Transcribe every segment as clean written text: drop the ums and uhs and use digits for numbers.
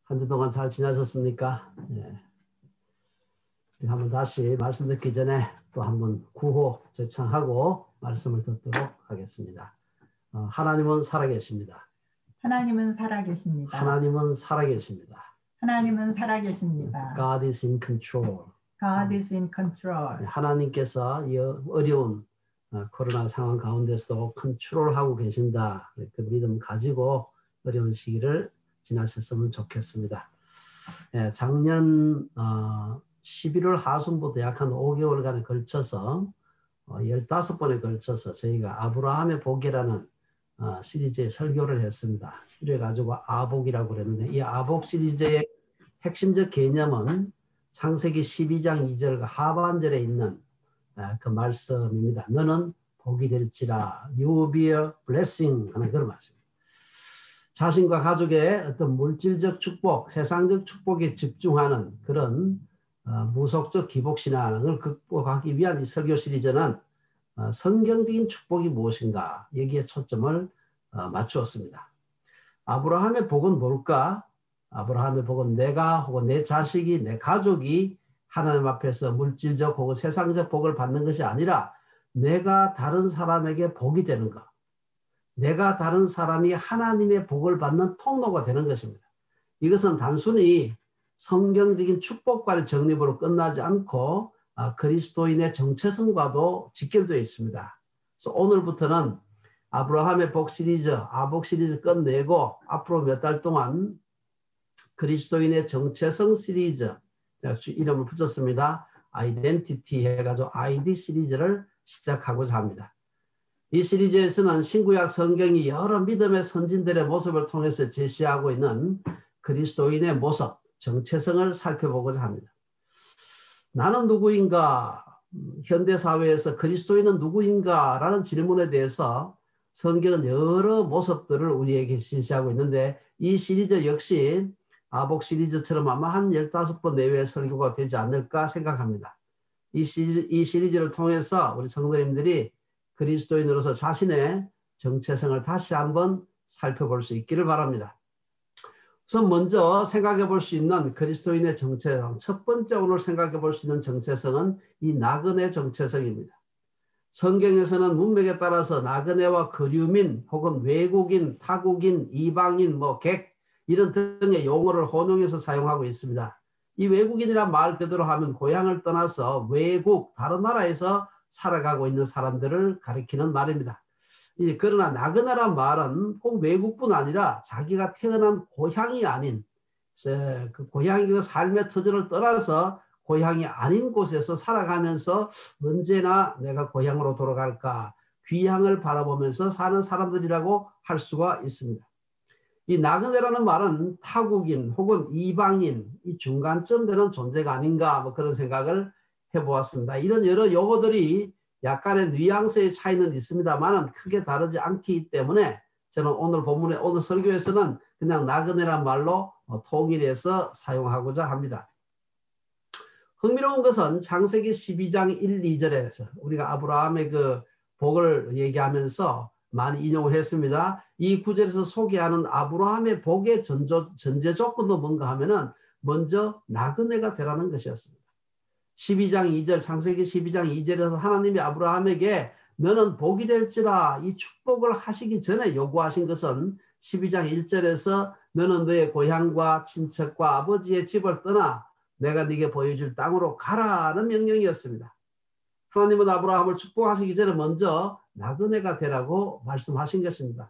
한 주 동안 잘 지내셨습니까? 예. 한번 다시 말씀 듣기 전에 또 한번 구호 제창하고 말씀을 듣도록 하겠습니다. 하나님은 살아계십니다. 하나님은 살아계십니다. 하나님은 살아계십니다. 하나님은 살아계십니다. God is in control. God is in control. 하나님께서 이 어려운 코로나 상황 가운데서도 컨트롤하고 계신다. 그 믿음 가지고 어려운 시기를 지나셨으면 좋겠습니다. 예, 작년 11월 하순부터 약 한 5개월간에 걸쳐서 15번에 걸쳐서 저희가 아브라함의 복이라는 시리즈의 설교를 했습니다. 그래가지고 아복이라고 그랬는데 이 아복 시리즈의 핵심적 개념은 창세기 12장 2절과 하반절에 있는 그 말씀입니다. 너는 복이 될지라, you will be a blessing 하는 그런 말씀입니다. 자신과 가족의 어떤 물질적 축복, 세상적 축복에 집중하는 그런 무속적 기복신앙을 극복하기 위한 이 설교 시리즈는 성경적인 축복이 무엇인가 여기에 초점을 맞추었습니다. 아브라함의 복은 뭘까? 아브라함의 복은 내가 혹은 내 자식이, 내 가족이 하나님 앞에서 물질적 혹은 세상적 복을 받는 것이 아니라 내가 다른 사람에게 복이 되는 것. 내가 다른 사람이 하나님의 복을 받는 통로가 되는 것입니다. 이것은 단순히 성경적인 축복과의 정립으로 끝나지 않고 그리스도인의 정체성과도 직결되어 있습니다. 그래서 오늘부터는 아브라함의 복 시리즈, 아복 시리즈 끝내고 앞으로 몇 달 동안 그리스도인의 정체성 시리즈, 제가 이름을 붙였습니다. 아이덴티티 해가지고 아이디 시리즈를 시작하고자 합니다. 이 시리즈에서는 신구약 성경이 여러 믿음의 선진들의 모습을 통해서 제시하고 있는 그리스도인의 모습, 정체성을 살펴보고자 합니다. 나는 누구인가? 현대사회에서 그리스도인은 누구인가? 라는 질문에 대해서 성경은 여러 모습들을 우리에게 제시하고 있는데 이 시리즈 역시 아복 시리즈처럼 아마 한 15번 내외의 설교가 되지 않을까 생각합니다. 이 시리즈를 통해서 우리 성도님들이 그리스도인으로서 자신의 정체성을 다시 한번 살펴볼 수 있기를 바랍니다. 우선 먼저 생각해 볼 수 있는 그리스도인의 정체성, 첫 번째 오늘 생각해 볼 수 있는 정체성은 이 나그네 정체성입니다. 성경에서는 문맥에 따라서 나그네와 거류민 혹은 외국인, 타국인, 이방인, 객 이런 등의 용어를 혼용해서 사용하고 있습니다. 이 외국인이란 말 그대로 하면 고향을 떠나서 외국, 다른 나라에서 살아가고 있는 사람들을 가리키는 말입니다. 그러나 나그네란 말은 꼭 외국뿐 아니라 자기가 태어난 고향이 아닌 그 고향의 삶의 터전을 떠나서 고향이 아닌 곳에서 살아가면서 언제나 내가 고향으로 돌아갈까 귀향을 바라보면서 사는 사람들이라고 할 수가 있습니다. 이 나그네라는 말은 타국인 혹은 이방인 이 중간쯤 되는 존재가 아닌가 그런 생각을 해보았습니다. 이런 여러 용어들이 약간의 뉘앙스의 차이는 있습니다만 크게 다르지 않기 때문에 저는 오늘 본문에 오늘 설교에서는 그냥 나그네란 말로 통일해서 사용하고자 합니다. 흥미로운 것은 창세기 12장 1, 2절에서 우리가 아브라함의 그 복을 얘기하면서 많이 인용을 했습니다. 이 구절에서 소개하는 아브라함의 복의 전제 조건도 뭔가 하면은 먼저 나그네가 되라는 것이었습니다. 12장 2절 창세기 12장 2절에서 하나님이 아브라함에게 너는 복이 될지라 이 축복을 하시기 전에 요구하신 것은 12장 1절에서 너는 너의 고향과 친척과 아버지의 집을 떠나 내가 네게 보여줄 땅으로 가라는 명령이었습니다. 하나님은 아브라함을 축복하시기 전에 먼저 나그네가 되라고 말씀하신 것입니다.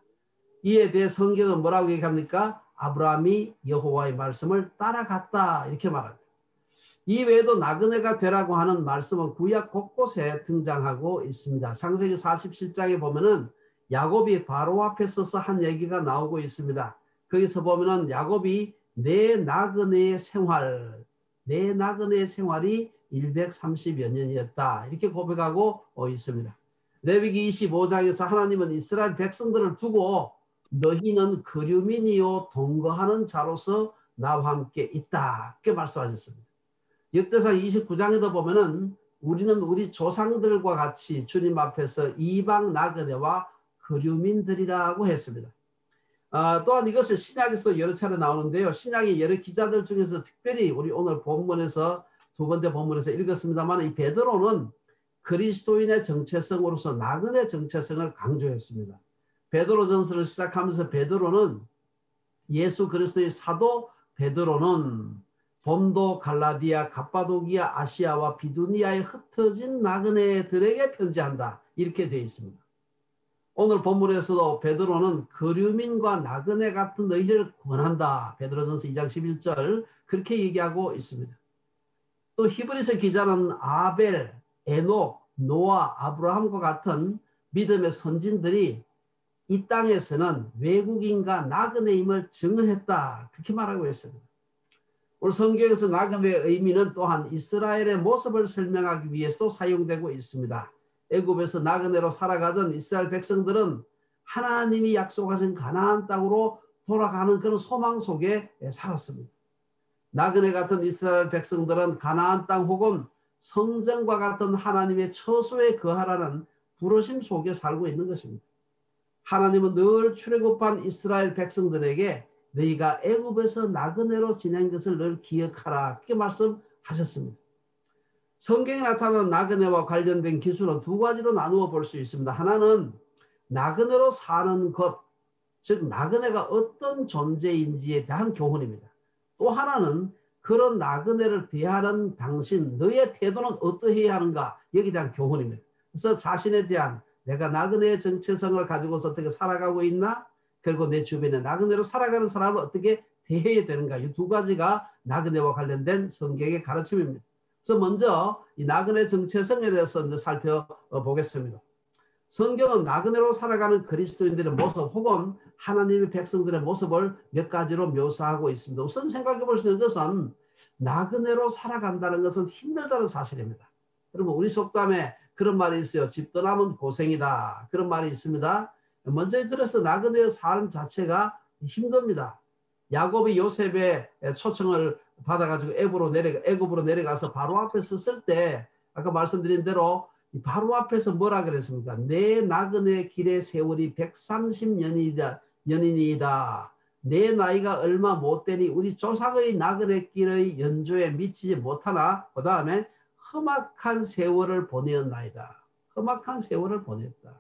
이에 대해 성경은 뭐라고 얘기합니까? 아브라함이 여호와의 말씀을 따라갔다 이렇게 말합니다. 이 외에도 나그네가 되라고 하는 말씀은 구약 곳곳에 등장하고 있습니다. 창세기 47장에 보면은 야곱이 바로 앞에 서서 한 얘기가 나오고 있습니다. 거기서 보면은 야곱이 내 나그네의 생활이 130여 년이었다. 이렇게 고백하고 있습니다. 레위기 25장에서 하나님은 이스라엘 백성들을 두고 너희는 거류민이요 동거하는 자로서 나와 함께 있다. 이렇게 말씀하셨습니다. 역대상 29장에도 보면은 우리는 우리 조상들과 같이 주님 앞에서 이방 나그네와 거류민들이라고 했습니다. 또한 이것을 신약에서도 여러 차례 나오는데요. 신약의 여러 기자들 중에서 특별히 우리 오늘 본문에서 두 번째 본문에서 읽었습니다만 이 베드로는 그리스도인의 정체성으로서 나그네 정체성을 강조했습니다. 베드로전서를 시작하면서 베드로는 예수 그리스도의 사도 베드로는 본도, 갈라디아, 갑바도기아, 아시아와 비두니아에 흩어진 나그네들에게 편지한다. 이렇게 되어 있습니다. 오늘 본문에서도 베드로는 거류민과 나그네 같은 너희를 권한다. 베드로전서 2장 11절 그렇게 얘기하고 있습니다. 또 히브리서 기자는 아벨, 에녹, 노아, 아브라함과 같은 믿음의 선진들이 이 땅에서는 외국인과 나그네임을 증언했다. 그렇게 말하고 있습니다. 오늘 성경에서 나그네의 의미는 또한 이스라엘의 모습을 설명하기 위해서도 사용되고 있습니다. 애굽에서 나그네로 살아가던 이스라엘 백성들은 하나님이 약속하신 가나안 땅으로 돌아가는 그런 소망 속에 살았습니다. 나그네 같은 이스라엘 백성들은 가나안 땅 혹은 성전과 같은 하나님의 처소에 거하라는 부르심 속에 살고 있는 것입니다. 하나님은 늘 출애굽한 이스라엘 백성들에게 너희가 애굽에서 나그네로 지낸 것을 늘 기억하라. 그렇게 말씀하셨습니다. 성경에 나타나는 나그네와 관련된 기술은 두 가지로 나누어 볼 수 있습니다. 하나는 나그네로 사는 것, 즉 나그네가 어떤 존재인지에 대한 교훈입니다. 또 하나는 그런 나그네를 대하는 당신, 너의 태도는 어떠해야 하는가, 여기에 대한 교훈입니다. 그래서 자신에 대한 내가 나그네의 정체성을 가지고서 어떻게 살아가고 있나, 그리고 내 주변에 나그네로 살아가는 사람을 어떻게 대해야 되는가, 이 두 가지가 나그네와 관련된 성경의 가르침입니다. 그래서 먼저 이 나그네 정체성에 대해서 이제 살펴보겠습니다. 성경은 나그네로 살아가는 그리스도인들의 모습 혹은 하나님의 백성들의 모습을 몇 가지로 묘사하고 있습니다. 우선 생각해 볼 수 있는 것은 나그네로 살아간다는 것은 힘들다는 사실입니다. 여러분 우리 속담에 그런 말이 있어요. 집 떠나면 고생이다. 그런 말이 있습니다. 먼저 그래서 나그네의 삶 자체가 힘듭니다. 야곱이 요셉의 초청을 받아가지고 애굽으로 내려가서 바로 앞에 섰을 때 아까 말씀드린 대로 바로 앞에서 뭐라 그랬습니까? 내 나그네 길의 세월이 130년이다. 내 나이가 얼마 못 되니 우리 조상의 나그네 길의 연조에 미치지 못하나 그 다음에 험악한 세월을 보내었나이다. 험악한 세월을 보냈다.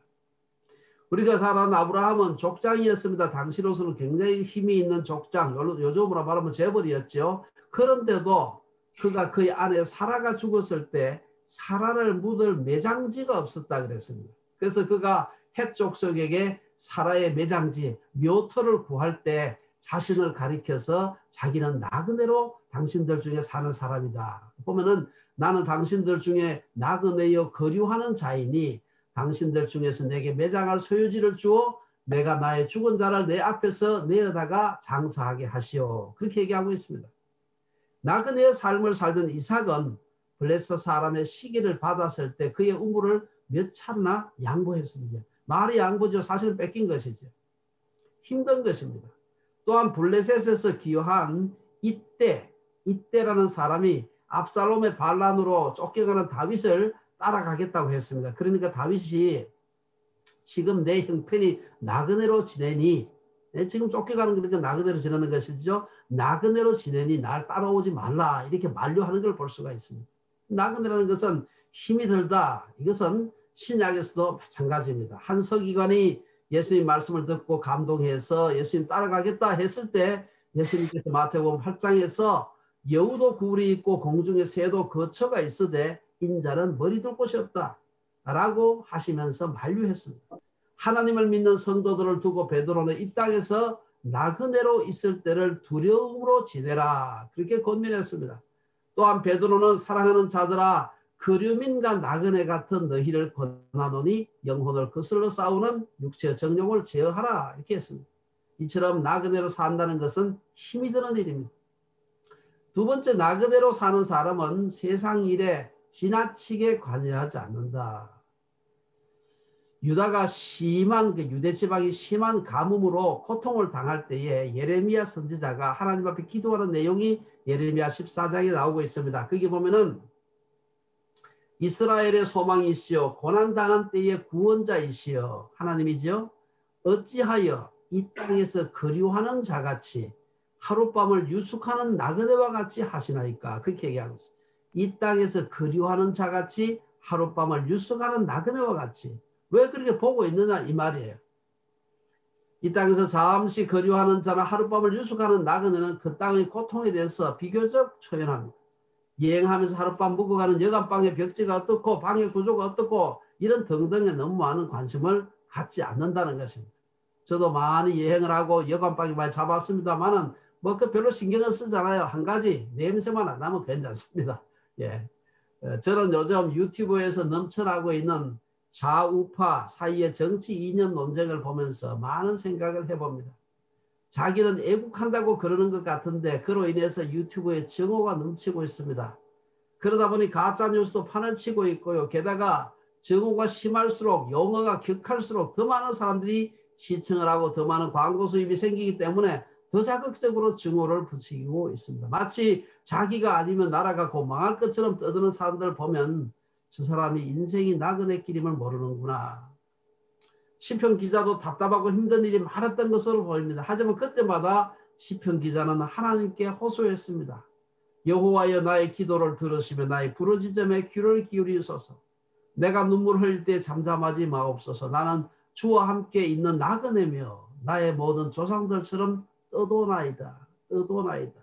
우리가 잘 아는 아브라함은 족장이었습니다. 당시로서는 굉장히 힘이 있는 족장, 요즘으로 말하면 재벌이었죠. 그런데도 그가 그의 아내 사라가 죽었을 때 사라를 묻을 매장지가 없었다 그랬습니다. 그래서 그가 헷 족속에게 사라의 매장지, 묘터를 구할 때 자신을 가리켜서 자기는 나그네로 당신들 중에 사는 사람이다. 보면은 나는 당신들 중에 나그네여 거류하는 자이니 당신들 중에서 내게 매장할 소유지를 주어 내가 나의 죽은 자를 내 앞에서 내어다가 장사하게 하시오. 그렇게 얘기하고 있습니다. 나그네의 삶을 살던 이삭은 블레셋 사람의 시기를 받았을 때 그의 우물을 몇 차례나 양보했습니다. 말이 양보죠. 사실은 뺏긴 것이죠. 힘든 것입니다. 또한 블레셋에서 기여한 이때라는 사람이 압살롬의 반란으로 쫓겨가는 다윗을 따라가겠다고 했습니다. 그러니까 다윗이 지금 내 형편이 나그네로 지내니 지금 쫓겨가는 거니까 나그네로 지내는 것이죠. 나그네로 지내니 날 따라오지 말라 이렇게 만류하는 걸 볼 수가 있습니다. 나그네라는 것은 힘이 들다. 이것은 신약에서도 마찬가지입니다. 한 서기관이 예수님 말씀을 듣고 감동해서 예수님 따라가겠다 했을 때 예수님께서 마태복음 8장에서 여우도 굴이 있고 공중에 새도 거처가 있으되 인자는 머리 둘 곳이 없다 라고 하시면서 만류했습니다. 하나님을 믿는 성도들을 두고 베드로는 이 땅에서 나그네로 있을 때를 두려움으로 지내라 그렇게 권면했습니다. 또한 베드로는 사랑하는 자들아 거류민과 나그네 같은 너희를 권하노니 영혼을 거슬러 싸우는 육체의 정욕을 제어하라 이렇게 했습니다. 이처럼 나그네로 산다는 것은 힘이 드는 일입니다. 두 번째, 나그네로 사는 사람은 세상 일에 지나치게 관여하지 않는다. 유다가 유대 지방이 심한 가뭄으로 고통을 당할 때에 예레미야 선지자가 하나님 앞에 기도하는 내용이 예레미야 14장에 나오고 있습니다. 거기 보면은 이스라엘의 소망이시여 고난당한 때의 구원자이시여 하나님이죠. 어찌하여 이 땅에서 거류하는 자같이 하룻밤을 유숙하는 나그네와 같이 하시나이까. 그렇게 얘기하고 있어요. 이 땅에서 거류하는 자같이 하룻밤을 유숙하는 나그네와 같이. 왜 그렇게 보고 있느냐 이 말이에요. 이 땅에서 잠시 거류하는 자나 하룻밤을 유숙하는 나그네는 그 땅의 고통에 대해서 비교적 초연합니다. 여행하면서 하룻밤 묵어가는 여간방의 벽지가 어떻고 방의 구조가 어떻고 이런 등등에 너무 많은 관심을 갖지 않는다는 것입니다. 저도 많이 여행을 하고 여간방에 많이 잡았습니다만은 뭐 그 별로 신경을 쓰잖아요. 한 가지 냄새만 안 나면 괜찮습니다. 예. 저는 요즘 유튜브에서 넘쳐나고 있는 좌우파 사이의 정치 이념 논쟁을 보면서 많은 생각을 해봅니다. 자기는 애국한다고 그러는 것 같은데 그로 인해서 유튜브에 정오가 넘치고 있습니다. 그러다 보니 가짜뉴스도 판을 치고 있고요. 게다가 정오가 심할수록 용어가 격할수록 더 많은 사람들이 시청을 하고 더 많은 광고 수입이 생기기 때문에 더 자극적으로 정오를 부추기고 있습니다. 마치 자기가 아니면 나라가 곧 망할 것처럼 떠드는 사람들을 보면 저 사람이 인생이 나그네 길임을 모르는구나. 시편 기자도 답답하고 힘든 일이 많았던 것으로 보입니다. 하지만 그때마다 시편 기자는 하나님께 호소했습니다. 여호와여 나의 기도를 들으시며 나의 부르짖음에 귀를 기울이소서. 내가 눈물 흘릴 때 잠잠하지 마옵소서. 나는 주와 함께 있는 나그네며 나의 모든 조상들처럼 떠도나이다. 떠도나이다.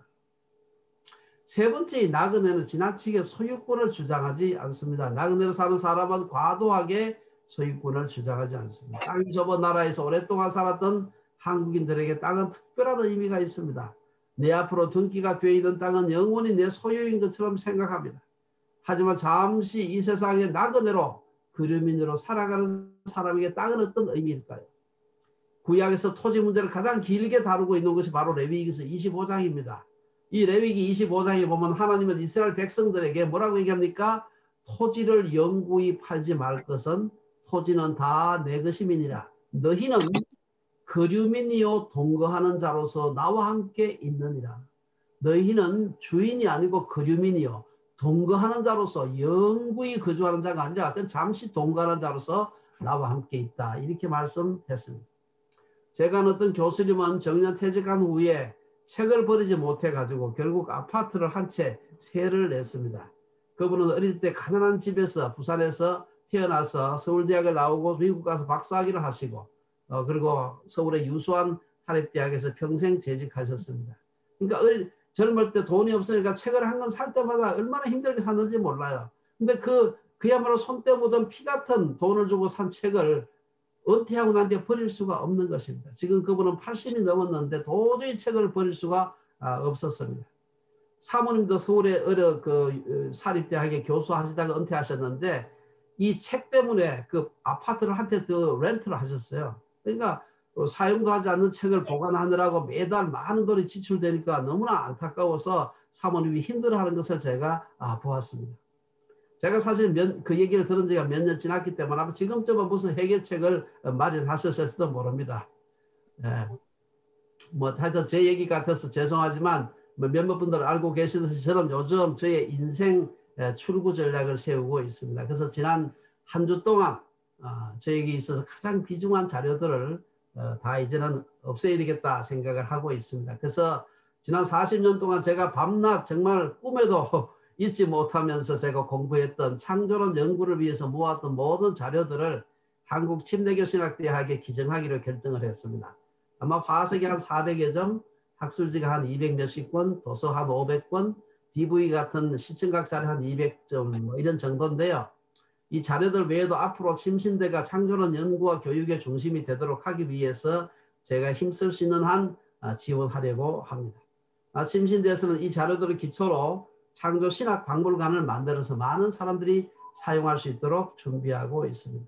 세 번째 나그네는 지나치게 소유권을 주장하지 않습니다. 나그네로 사는 사람은 과도하게 소유권을 주장하지 않습니다. 땅이 좁은 나라에서 오랫동안 살았던 한국인들에게 땅은 특별한 의미가 있습니다. 내 앞으로 등기가 되어 있는 땅은 영원히 내 소유인 것처럼 생각합니다. 하지만 잠시 이 세상의 나그네로 거류민으로 살아가는 사람에게 땅은 어떤 의미일까요? 구약에서 토지 문제를 가장 길게 다루고 있는 것이 바로 레위기서 25장입니다. 이 레위기 25장에 보면 하나님은 이스라엘 백성들에게 뭐라고 얘기합니까? 토지를 영구히 팔지 말 것은 토지는 다 내 것임이니라. 너희는 거류민이요 동거하는 자로서 나와 함께 있느니라. 너희는 주인이 아니고 거류민이요 동거하는 자로서 영구히 거주하는 자가 아니라 잠시 동거하는 자로서 나와 함께 있다. 이렇게 말씀했습니다. 제가 어떤 교수님은 정년 퇴직한 후에 책을 버리지 못해가지고 결국 아파트를 한 채 세를 냈습니다. 그분은 어릴 때 가난한 집에서 부산에서 태어나서 서울대학을 나오고 미국 가서 박사학위를 하시고 그리고 서울의 유수한 사립대학에서 평생 재직하셨습니다. 그러니까 젊을 때 돈이 없으니까 책을 한 권 살 때마다 얼마나 힘들게 샀는지 몰라요. 근데 그야말로 손때 묻은 피 같은 돈을 주고 산 책을 은퇴하고 난 뒤에 버릴 수가 없는 것입니다. 지금 그분은 80이 넘었는데 도저히 책을 버릴 수가 없었습니다. 사모님도 서울의 사립대학에 교수하시다가 은퇴하셨는데 이 책 때문에 그 아파트를 한 채 더 렌트를 하셨어요. 그러니까 사용도 하지 않는 책을 보관하느라고 매달 많은 돈이 지출되니까 너무나 안타까워서 사모님이 힘들어하는 것을 제가 보았습니다. 제가 사실 그 얘기를 들은 지가 몇 년 지났기 때문에 아마 지금쯤은 무슨 해결책을 마련하셨을지도 모릅니다. 예. 뭐 하여튼 제 얘기 같아서 죄송하지만 몇몇 분들 알고 계시듯이 저는 요즘 저의 인생 출구 전략을 세우고 있습니다. 그래서 지난 한 주 동안 저에게 있어서 가장 귀중한 자료들을 다 이제는 없애야 되겠다 생각을 하고 있습니다. 그래서 지난 40년 동안 제가 밤낮 정말 꿈에도 잊지 못하면서 제가 공부했던 창조론 연구를 위해서 모았던 모든 자료들을 한국 침례교신학대학에 기증하기로 결정을 했습니다. 아마 화석이 한 400여 점, 학술지가 한 200 몇십 권, 도서 한 500권, DV 같은 시청각 자료 한 200점 뭐 이런 정도인데요. 이 자료들 외에도 앞으로 침신대가 창조론 연구와 교육의 중심이 되도록 하기 위해서 제가 힘쓸 수 있는 한 지원하려고 합니다. 침신대에서는 이 자료들을 기초로 창조신학 박물관을 만들어서 많은 사람들이 사용할 수 있도록 준비하고 있습니다.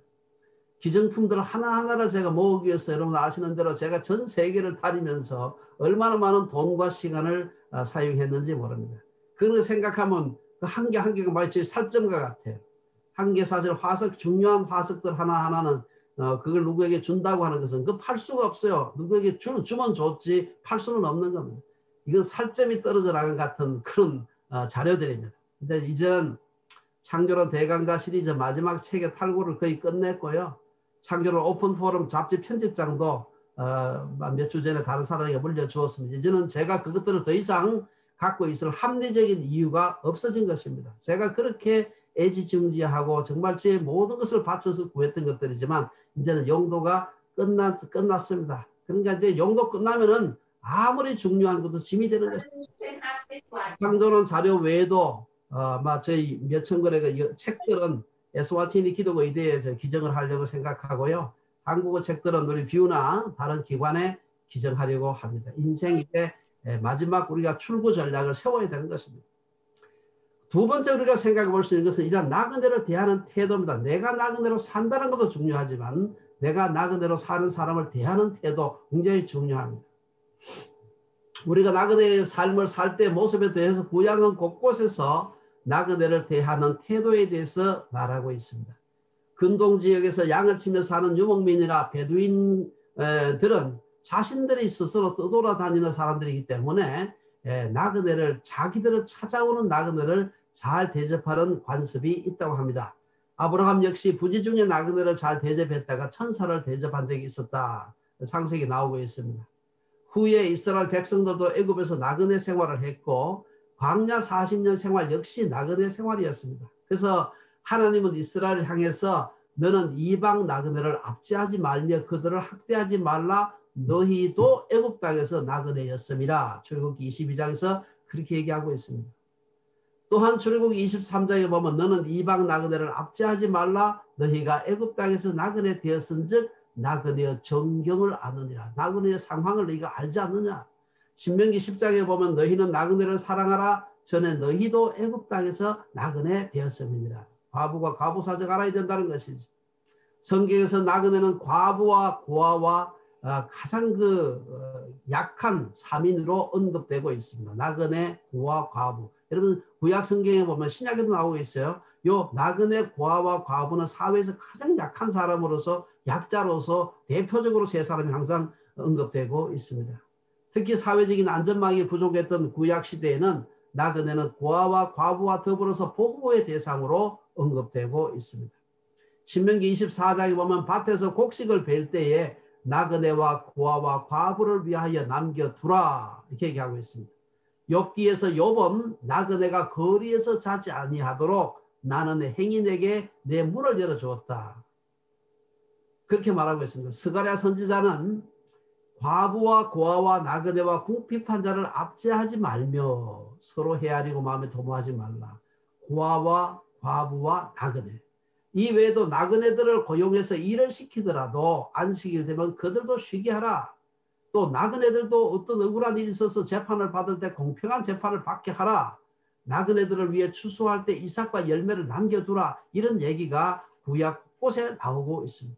기증품들 하나하나를 제가 모으기 위해서 여러분 아시는 대로 제가 전 세계를 다니면서 얼마나 많은 돈과 시간을 사용했는지 모릅니다. 그런 거 생각하면 그 한 개 한 개가 마치 살점과 같아요. 한 개 사실 중요한 화석들 하나하나는 그걸 누구에게 준다고 하는 것은 그 팔 수가 없어요. 누구에게 주면 좋지 팔 수는 없는 겁니다. 이건 살점이 떨어져 나간 같은 그런 자료들입니다. 근데 이제는 창조론 대강가 시리즈 마지막 책의 탈고를 거의 끝냈고요. 창조론 오픈 포럼 잡지 편집장도 몇 주 전에 다른 사람에게 물려주었습니다. 이제는 제가 그것들을 더 이상 갖고 있을 합리적인 이유가 없어진 것입니다. 제가 그렇게 애지중지하고 정말 제 모든 것을 바쳐서 구했던 것들이지만 이제는 용도가 끝났습니다. 그러니까 이제 용도 끝나면은 아무리 중요한 것도 짐이 되는 것입니다. 창조론 자료 외에도 저희 몇천 권의 책들은 에스와티니 기독교 의대에 기증을 하려고 생각하고요. 한국어 책들은 우리 뷰나 다른 기관에 기증하려고 합니다. 인생의 마지막 우리가 출구 전략을 세워야 되는 것입니다. 두 번째 우리가 생각해 볼 수 있는 것은 이런 나그네를 대하는 태도입니다. 내가 나그네로 산다는 것도 중요하지만 내가 나그네로 사는 사람을 대하는 태도 굉장히 중요합니다. 우리가 나그네의 삶을 살 때 모습에 대해서 구약은 곳곳에서 나그네를 대하는 태도에 대해서 말하고 있습니다. 근동 지역에서 양을 치며 사는 유목민이나 베두인들은 자신들이 스스로 떠돌아다니는 사람들이기 때문에 나그네를 자기들을 찾아오는 나그네를 잘 대접하는 관습이 있다고 합니다. 아브라함 역시 부지 중에 나그네를 잘 대접했다가 천사를 대접한 적이 있었다. 창세기 나오고 있습니다. 후에 이스라엘 백성들도 애굽에서 나그네 생활을 했고 광야 40년 생활 역시 나그네 생활이었습니다. 그래서 하나님은 이스라엘을 향해서 너는 이방 나그네를 압제하지 말며 그들을 학대하지 말라. 너희도 애굽 땅에서 나그네였음이라. 출애굽기 22장에서 그렇게 얘기하고 있습니다. 또한 출애굽기 23장에 보면 너는 이방 나그네를 압제하지 말라. 너희가 애굽 땅에서 나그네 되었은즉 나그네의 정경을 아느니라. 나그네의 상황을 너희가 알지 않느냐. 신명기 10장에 보면 너희는 나그네를 사랑하라. 전에 너희도 애굽 땅에서 나그네 되었음이니라. 과부가 과부 사정 알아야 된다는 것이지. 성경에서 나그네는 과부와 고아와 가장 약한 3인으로 언급되고 있습니다. 나그네, 고아, 과부. 여러분 구약 성경에 보면 신약에도 나오고 있어요. 요 나그네, 고아와 과부는 사회에서 가장 약한 사람으로서 약자로서 대표적으로 세 사람이 항상 언급되고 있습니다. 특히 사회적인 안전망이 부족했던 구약 시대에는 나그네는 고아와 과부와 더불어서 보호의 대상으로 언급되고 있습니다. 신명기 24장에 보면 밭에서 곡식을 벨 때에 나그네와 고아와 과부를 위하여 남겨두라 이렇게 얘기하고 있습니다. 욥기에서 욥은 나그네가 거리에서 자지 아니하도록 나는 행인에게 내 문을 열어주었다. 그렇게 말하고 있습니다. 스가랴 선지자는 과부와 고아와 나그네와 궁핍한 자를 압제하지 말며 서로 헤아리고 마음에 도모하지 말라. 고아와 과부와 나그네. 이 외에도 나그네들을 고용해서 일을 시키더라도 안식일 되면 그들도 쉬게 하라. 또 나그네들도 어떤 억울한 일이 있어서 재판을 받을 때 공평한 재판을 받게 하라. 나그네들을 위해 추수할 때 이삭과 열매를 남겨두라. 이런 얘기가 구약 곳에 나오고 있습니다.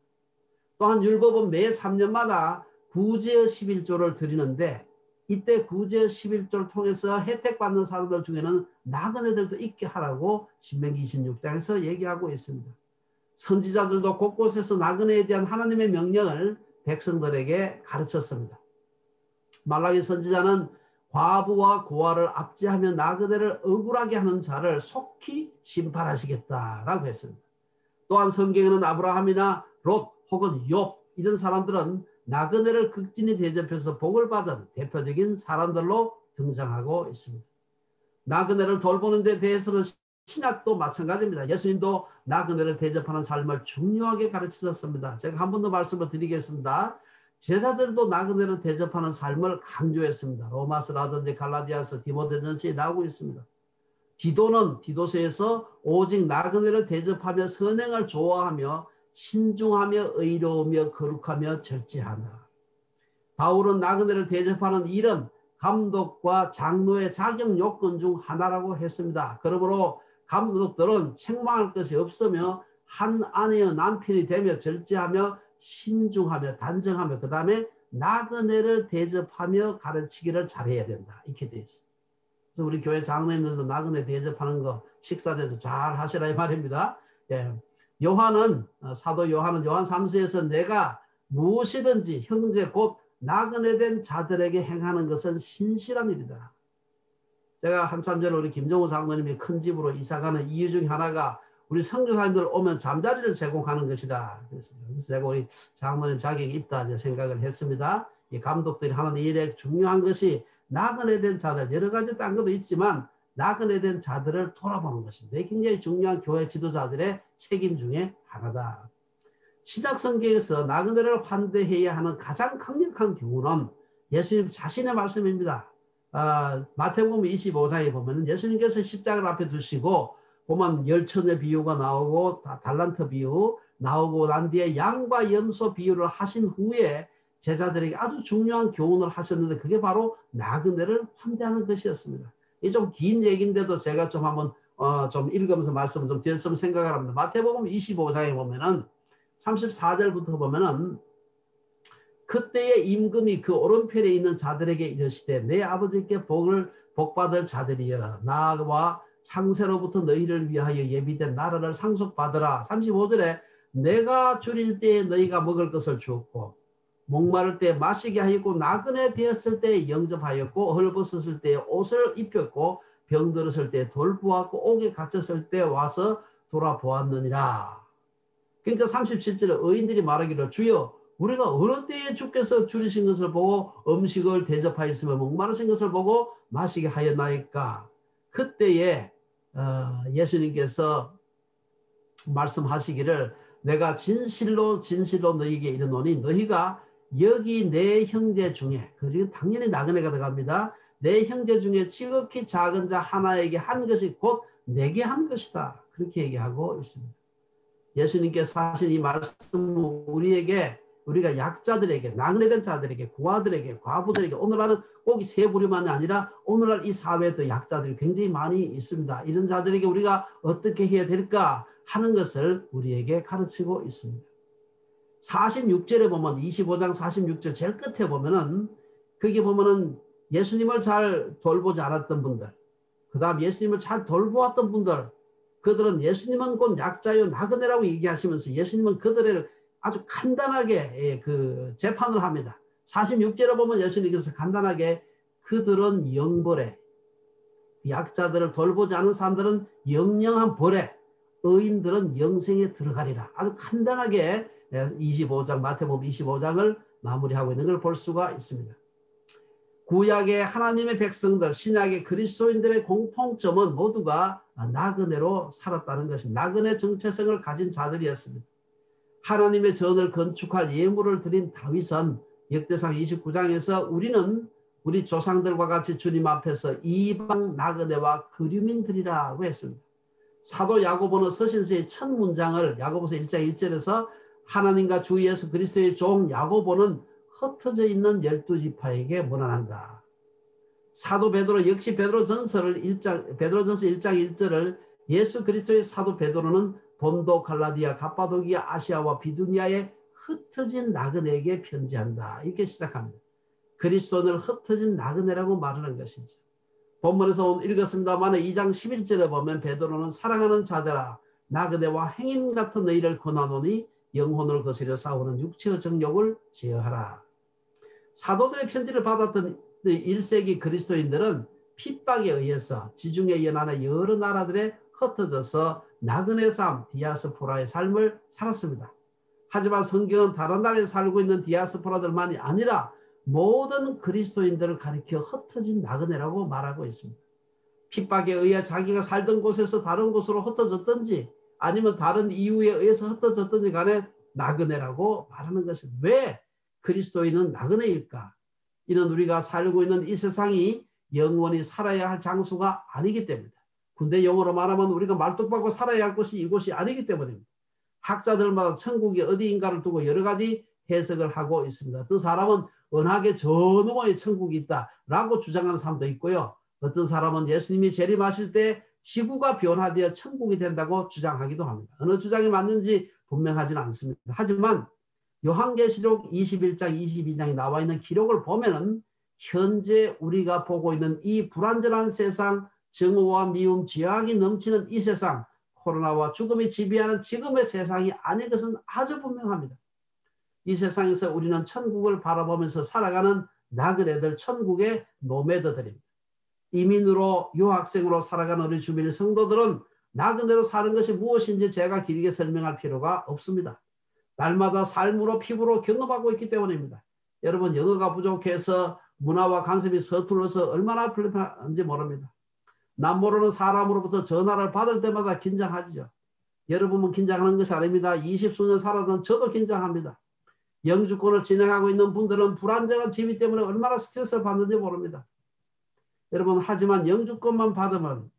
또한 율법은 매 3년마다 구제의 11조를 드리는데 이때 구제의 11조를 통해서 혜택받는 사람들 중에는 나그네들도 있게 하라고 신명기 26장에서 얘기하고 있습니다. 선지자들도 곳곳에서 나그네에 대한 하나님의 명령을 백성들에게 가르쳤습니다. 말라기 선지자는 과부와 고아를 압제하며 나그네를 억울하게 하는 자를 속히 심판하시겠다라고 했습니다. 또한 성경에는 아브라함이나 롯 혹은 욥 이런 사람들은 나그네를 극진히 대접해서 복을 받은 대표적인 사람들로 등장하고 있습니다. 나그네를 돌보는 데 대해서는 신약도 마찬가지입니다. 예수님도 나그네를 대접하는 삶을 중요하게 가르치셨습니다. 제가 한 번 더 말씀을 드리겠습니다. 제자들도 나그네를 대접하는 삶을 강조했습니다. 로마서라든지 갈라디아서, 디모데전서에 나오고 있습니다. 디도는 디도서에서 오직 나그네를 대접하며 선행을 좋아하며 신중하며 의로우며 거룩하며 절제하나. 바울은 나그네를 대접하는 일은 감독과 장로의 자격 요건 중 하나라고 했습니다. 그러므로 감독들은 책망할 것이 없으며 한 아내의 남편이 되며 절제하며 신중하며 단정하며 그 다음에 나그네를 대접하며 가르치기를 잘해야 된다. 이렇게 되어 있습니다. 그래서 우리 교회 장로님들도 나그네 대접하는 거 식사 대접 잘 하시라 이 말입니다. 예. 요한은 사도 요한은 요한 3서에서 내가 무엇이든지 형제 곧 나그네 된 자들에게 행하는 것은 신실한 일이다. 제가 한참 전에 우리 김정우 장로님이 큰 집으로 이사가는 이유 중 하나가 우리 선교사님들 오면 잠자리를 제공하는 것이다. 그래서 제가 우리 장모님 자격이 있다 이제 생각을 했습니다. 이 감독들이 하는 일에 중요한 것이 나그네 된 자들, 여러 가지 딴 것도 있지만 나그네 된 자들을 돌아보는 것입니다. 굉장히 중요한 교회 지도자들의 책임 중에 하나다. 신약 성경에서 나그네를 환대해야 하는 가장 강력한 교훈은 예수님 자신의 말씀입니다. 마태복음 25장에 보면 예수님께서 십자가를 앞에 두시고 보면 열천의 비유가 나오고 달란트 비유 나오고 난 뒤에 양과 염소 비유를 하신 후에 제자들에게 아주 중요한 교훈을 하셨는데 그게 바로 나그네를 환대하는 것이었습니다. 이 좀 긴 얘기인데도 제가 좀 한번 좀 읽으면서 말씀을 좀 드렸으면 생각을 합니다. 마태복음 25장에 보면은 34절부터 보면은 그때의 임금이 그 오른편에 있는 자들에게 이르시되 내 아버지께 복받을 자들이여 나와 창세로부터 너희를 위하여 예비된 나라를 상속받으라. 35절에 내가 줄일 때에 너희가 먹을 것을 주었고 목마를 때 마시게 하였고 나그네 되었을 때 영접하였고 헐벗었을 때 옷을 입혔고 병들었을 때 돌보았고 옥에 갇혔을 때 와서 돌아보았느니라. 그러니까 37절에 의인들이 말하기를 주여 우리가 어느 때에 주께서 줄이신 것을 보고 음식을 대접하였으며 목마르신 것을 보고 마시게 하였나이까. 그때에 예수님께서 말씀하시기를 내가 진실로 너희에게 이르노니 너희가 여기 내 형제 중에 그리고 당연히 나그네가 들어갑니다. 내 형제 중에 지극히 작은 자 하나에게 한 것이 곧 내게 한 것이다. 그렇게 얘기하고 있습니다. 예수님께서 하신 이 말씀은 우리가 약자들에게 나그네된 자들에게 고아들에게 과부들에게 오늘날은 꼭 이 세 부류만이 아니라 오늘날 이 사회에도 약자들이 굉장히 많이 있습니다. 이런 자들에게 우리가 어떻게 해야 될까 하는 것을 우리에게 가르치고 있습니다. 46절에 보면 25장 46절 제일 끝에 보면은 거기 보면은 예수님을 잘 돌보지 않았던 분들 그 다음 예수님을 잘 돌보았던 분들 그들은 예수님은 곧 약자요 나그네라고 얘기하시면서 예수님은 그들을 아주 간단하게 그 재판을 합니다. 46절에 보면 예수님께서 간단하게 그들은 영벌에 약자들을 돌보지 않은 사람들은 영영한 벌에 의인들은 영생에 들어가리라. 아주 간단하게 25장 마태복음 25장을 마무리하고 있는 걸 볼 수가 있습니다. 구약의 하나님의 백성들 신약의 그리스도인들의 공통점은 모두가 나그네로 살았다는 것입니다. 나그네 정체성을 가진 자들이었습니다. 하나님의 전을 건축할 예물을 드린 다윗은 역대상 29장에서 우리는 우리 조상들과 같이 주님 앞에서 이방 나그네와 거류민들이라고 했습니다. 사도 야고보는 서신서의 첫 문장을 야고보서 1장 1절에서 하나님과 주 예수 그리스도의 종 야고보는 흩어져 있는 12지파에게 문안한다. 사도 베드로 역시 베드로전서 1장 1절을 예수 그리스도의 사도 베드로는 본도 갈라디아 갑바도기아 아시아와 비두니아에 흩어진 나그네에게 편지한다. 이렇게 시작합니다. 그리스도인을 흩어진 나그네라고 말하는 것이죠. 본문에서 읽었습니다만 2장 11절에 보면 베드로는 사랑하는 자들아 나그네와 행인 같은 너희를 권하노니 영혼을 거스려 싸우는 육체의 정욕을 제어하라. 사도들의 편지를 받았던 1세기 그리스도인들은 핍박에 의해서 지중해 연안의 여러 나라들에 흩어져서 나그네 삶, 디아스포라의 삶을 살았습니다. 하지만 성경은 다른 나라에 살고 있는 디아스포라들만이 아니라 모든 그리스도인들을 가리켜 흩어진 나그네라고 말하고 있습니다. 핍박에 의해 자기가 살던 곳에서 다른 곳으로 흩어졌든지 아니면 다른 이유에 의해서 흩어졌든지 간에 나그네라고 말하는 것은 왜 그리스도인은 나그네일까? 이는 우리가 살고 있는 이 세상이 영원히 살아야 할 장소가 아니기 때문입니다. 근데 영어로 말하면 우리가 말뚝박고 살아야 할 곳이 이곳이 아니기 때문입니다. 학자들마다 천국이 어디인가를 두고 여러 가지 해석을 하고 있습니다. 어떤 사람은 은하계 저 너머에 천국이 있다라고 주장하는 사람도 있고요. 어떤 사람은 예수님이 재림하실 때 지구가 변화되어 천국이 된다고 주장하기도 합니다. 어느 주장이 맞는지 분명하지는 않습니다. 하지만 요한계시록 21장 22장에 나와 있는 기록을 보면은 현재 우리가 보고 있는 이 불완전한 세상 증오와 미움, 죄악이 넘치는 이 세상 코로나와 죽음이 지배하는 지금의 세상이 아닌 것은 아주 분명합니다. 이 세상에서 우리는 천국을 바라보면서 살아가는 나그네들 천국의 노매드들입니다. 이민으로 유학생으로 살아가는 우리 주민 성도들은 나그네로 사는 것이 무엇인지 제가 길게 설명할 필요가 없습니다. 날마다 삶으로 피부로 경험하고 있기 때문입니다. 여러분 영어가 부족해서 문화와 관습이 서툴러서 얼마나 불편한지 모릅니다. 남 모르는 사람으로부터 전화를 받을 때마다 긴장하지요. 여러분은 긴장하는 것이 아닙니다. 20수년 살아던 저도 긴장합니다. 영주권을 진행하고 있는 분들은 불안정한 지위 때문에 얼마나 스트레스를 받는지 모릅니다. 여러분 하지만 영주권만 받으면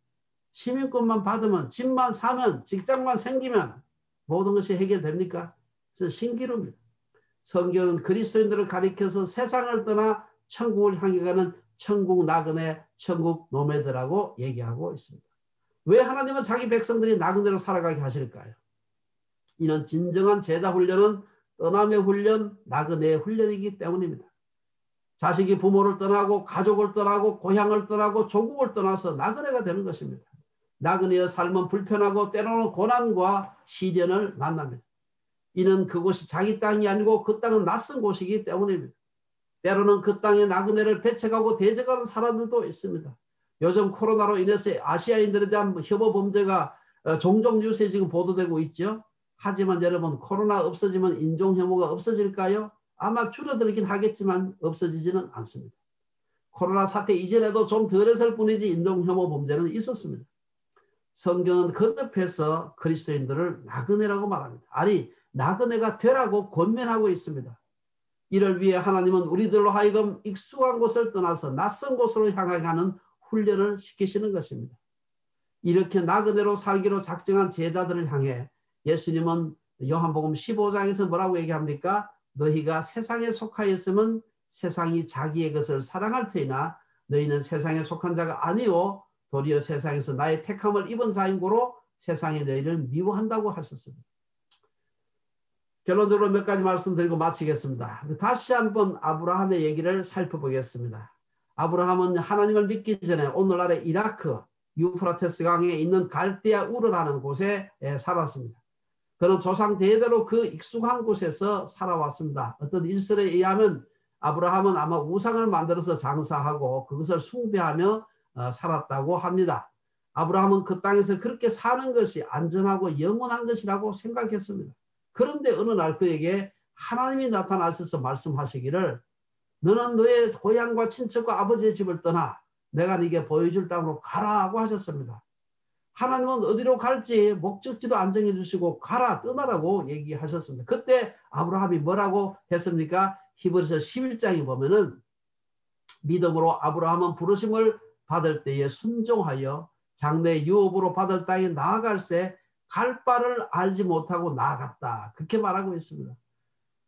시민권만 받으면 집만 사면 직장만 생기면 모든 것이 해결됩니까? 그래서 신기루입니다. 성경은 그리스도인들을 가리켜서 세상을 떠나 천국을 향해 가는 천국 나그네, 천국 노매드라고 얘기하고 있습니다. 왜 하나님은 자기 백성들이 나그네로 살아가게 하실까요? 이는 진정한 제자 훈련은 떠남의 훈련, 나그네의 훈련이기 때문입니다. 자식이 부모를 떠나고 가족을 떠나고 고향을 떠나고 조국을 떠나서 나그네가 되는 것입니다. 나그네의 삶은 불편하고 때로는 고난과 시련을 만납니다. 이는 그곳이 자기 땅이 아니고 그 땅은 낯선 곳이기 때문입니다. 때로는 그 땅에 나그네를 배척하고 대적하는 사람들도 있습니다. 요즘 코로나로 인해서 아시아인들에 대한 혐오 범죄가 종종 뉴스에 지금 보도되고 있죠. 하지만 여러분 코로나 없어지면 인종혐오가 없어질까요? 아마 줄어들긴 하겠지만 없어지지는 않습니다. 코로나 사태 이전에도 좀 덜했을 뿐이지 인종혐오 범죄는 있었습니다. 성경은 거듭해서 그리스도인들을 나그네라고 말합니다. 아니 나그네가 되라고 권면하고 있습니다. 이를 위해 하나님은 우리들로 하여금 익숙한 곳을 떠나서 낯선 곳으로 향하게 하는 훈련을 시키시는 것입니다. 이렇게 나그네로 살기로 작정한 제자들을 향해 예수님은 요한복음 15장에서 뭐라고 얘기합니까? 너희가 세상에 속하였으면 세상이 자기의 것을 사랑할 터이나 너희는 세상에 속한 자가 아니오 도리어 세상에서 나의 택함을 입은 자인 고로 세상이 너희를 미워한다고 하셨습니다. 결론적으로 몇 가지 말씀드리고 마치겠습니다. 다시 한번 아브라함의 얘기를 살펴보겠습니다. 아브라함은 하나님을 믿기 전에 오늘날의 이라크 유프라테스 강에 있는 갈대아 우르라는 곳에 살았습니다. 그는 조상 대대로 그 익숙한 곳에서 살아왔습니다. 어떤 일설에 의하면 아브라함은 아마 우상을 만들어서 장사하고 그것을 숭배하며 살았다고 합니다. 아브라함은 그 땅에서 그렇게 사는 것이 안전하고 영원한 것이라고 생각했습니다. 그런데 어느 날 그에게 하나님이 나타나셔서 말씀하시기를 너는 너의 고향과 친척과 아버지의 집을 떠나 내가 네게 보여줄 땅으로 가라고 하셨습니다. 하나님은 어디로 갈지 목적지도 안정해 주시고 가라 떠나라고 얘기하셨습니다. 그때 아브라함이 뭐라고 했습니까? 히브리서 11장에 보면은 믿음으로 아브라함은 부르심을 받을 때에 순종하여 장래 유업으로 받을 땅에 나아갈새 갈 바를 알지 못하고 나아갔다. 그렇게 말하고 있습니다.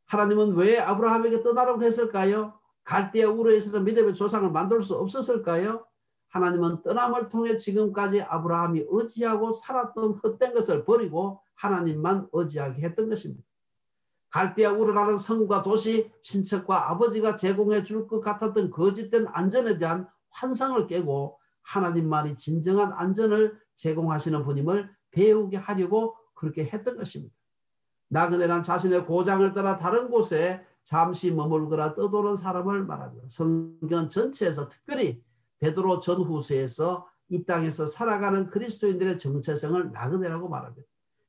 하나님은 왜 아브라함에게 떠나라고 했을까요? 갈대아 우르에서는 믿음의 조상을 만들 수 없었을까요? 하나님은 떠남을 통해 지금까지 아브라함이 의지하고 살았던 헛된 것을 버리고 하나님만 의지하게 했던 것입니다. 갈대아 우르라는 성과 도시, 친척과 아버지가 제공해 줄 것 같았던 거짓된 안전에 대한 환상을 깨고 하나님만이 진정한 안전을 제공하시는 분임을 배우게 하려고 그렇게 했던 것입니다. 나그네란 자신의 고장을 떠나 다른 곳에 잠시 머물거나 떠도는 사람을 말합니다. 성경 전체에서 특별히 베드로 전후서에서 이 땅에서 살아가는 그리스도인들의 정체성을 나그네라고 말합니다.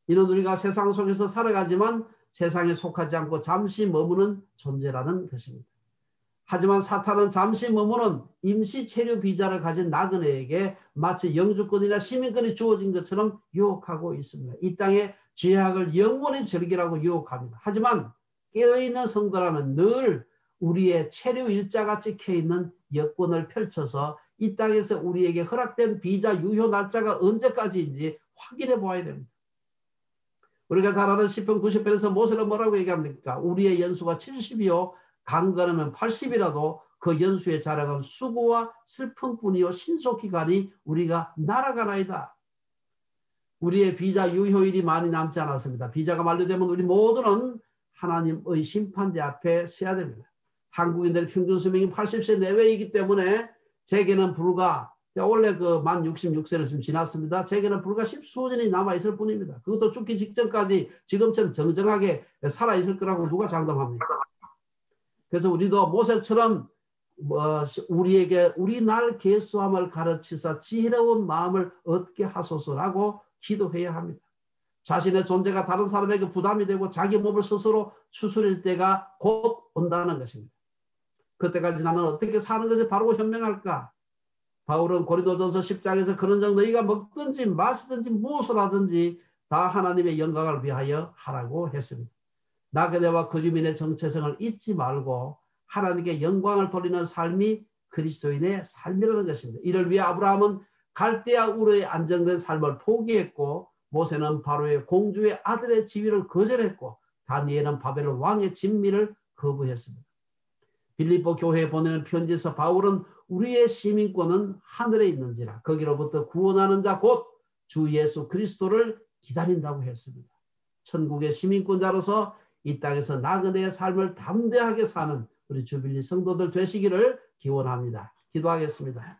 이는 우리가 세상 속에서 살아가지만 세상에 속하지 않고 잠시 머무는 존재라는 것입니다. 하지만 사탄은 잠시 머무는 임시 체류 비자를 가진 나그네에게 마치 영주권이나 시민권이 주어진 것처럼 유혹하고 있습니다. 이 땅의 죄악을 영원히 즐기라고 유혹합니다. 하지만 깨어있는 성도라면 늘 우리의 체류 일자가 찍혀있는 여권을 펼쳐서 이 땅에서 우리에게 허락된 비자 유효 날짜가 언제까지인지 확인해 보아야 됩니다. 우리가 잘 아는 시편 90편에서 모세는 뭐라고 얘기합니까? 우리의 연수가 70이요 강건하면 80이라도 그 연수의 자랑은 수고와 슬픔뿐이요 신속히 가니 우리가 날아가나이다. 우리의 비자 유효일이 많이 남지 않았습니다. 비자가 만료되면 우리 모두는 하나님의 심판대 앞에 서야 됩니다. 한국인들의 평균 수명이 80세 내외이기 때문에 제게는 불과 원래 그 만 66세를 지금 지났습니다. 제게는 불과 10수년이 남아있을 뿐입니다. 그것도 죽기 직전까지 지금처럼 정정하게 살아있을 거라고 누가 장담합니까? 그래서 우리도 모세처럼 우리에게 우리 날 계수함을 가르치사 지혜로운 마음을 얻게 하소서라고 기도해야 합니다. 자신의 존재가 다른 사람에게 부담이 되고 자기 몸을 스스로 추스릴 때가 곧 온다는 것입니다. 그때까지 나는 어떻게 사는 것이 바르고 현명할까? 바울은 고린도전서 10장에서 그런즉 너희가 먹든지 마시든지 무엇을 하든지 다 하나님의 영광을 위하여 하라고 했습니다. 나그네와 그 주민의 정체성을 잊지 말고 하나님께 영광을 돌리는 삶이 그리스도인의 삶이라는 것입니다. 이를 위해 아브라함은 갈대아 우르에 안정된 삶을 포기했고 모세는 바로의 공주의 아들의 지위를 거절했고 다니엘은 바벨론 왕의 진미를 거부했습니다. 빌립보 교회에 보내는 편지에서 바울은 우리의 시민권은 하늘에 있는지라 거기로부터 구원하는 자 곧 주 예수 그리스도를 기다린다고 했습니다. 천국의 시민권자로서 이 땅에서 나그네의 삶을 담대하게 사는 우리 주빌리 성도들 되시기를 기원합니다. 기도하겠습니다.